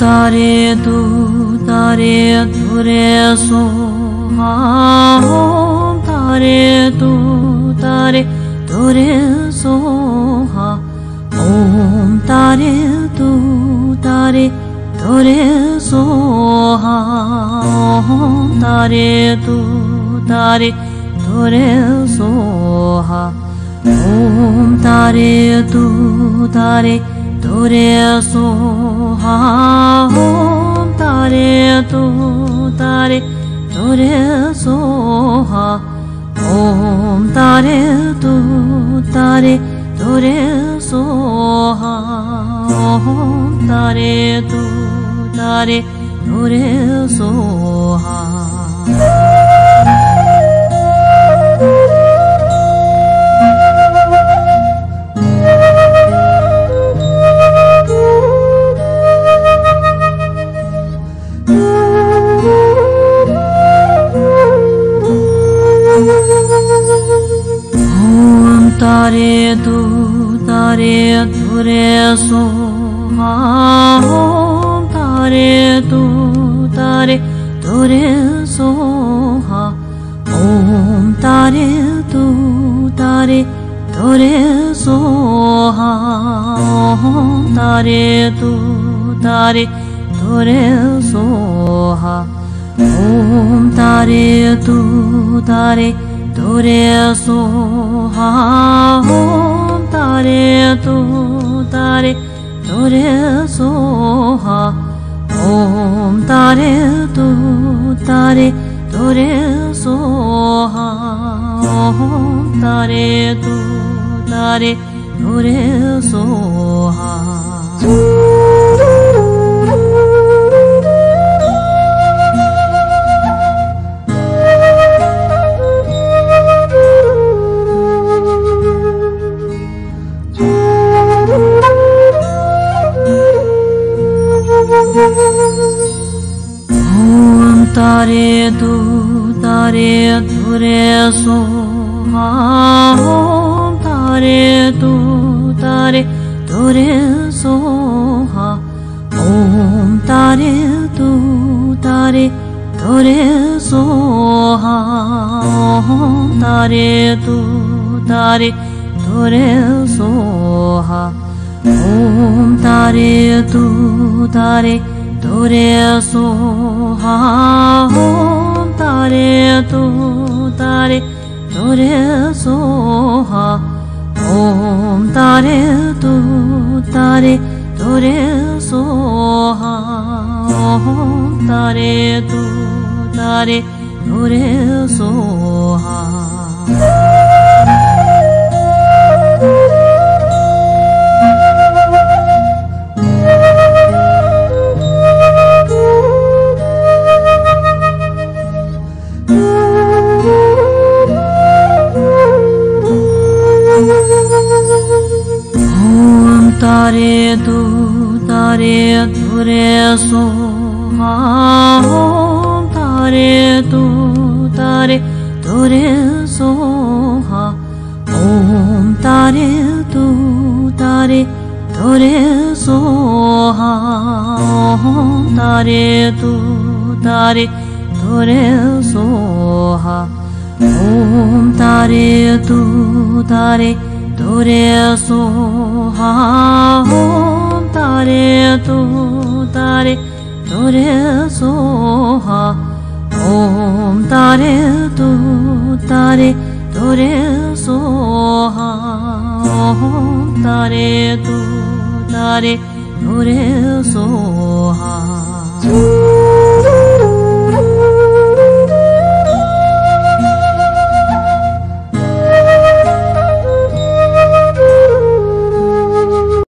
तारे तू तारे तुरे सोहा ओम तारे तू तारे तुरे सोहा ओम तारे तू तारे तुरे सोहा ओम तारे तू तारे तुरे सोहा ओम तारे तू तारे तुरे सोहा ओम तारे तू तारे तुरे सोहा ओम तारे तू तारे तुरे सोहा ओम तारे तू तारे तुरे सोहा तारे तू तारे तुरे सोहा ओम तारे तू तारे तुरे सोहा ओम तारे तू तारे तुरे सोहा ओम तारे तू तारे तुरे सोहा ओम तारे तू तारे तुरे सोहा ओम तारे तू तारे तुरे सोहा ओम तारे तू तारे तुरे सोहा ओम तारे तू तारे तुरे सोहा ओम तारे तू तारे तुरे सोहा ओम तारे तू तारे तुरे सोहा ओम तारे तू तारे तुरे सोहा ओम तारे तू तारे तुरे सोहा ओम तारे तू तारे तुरे सोहा ओम तारे तू तारे तुरे सोहा ओम तारे तू तारे तुरे सोहा ओम तारे तू तारे तुरे सोहा तारे तू तारे तुरे सोहा ओम तारे तू तारे तुरे सोहा ओम तारे तू तारे तुरे सोहा ओम तारे तू तारे तुरे सोहा ओम तारे तू तारे तुरे सोहा ओम तारे तू तारे तुरे सोहा ओम तारे तू तारे तुरे सोहा ओम तारे तू तारे तुरे सोहा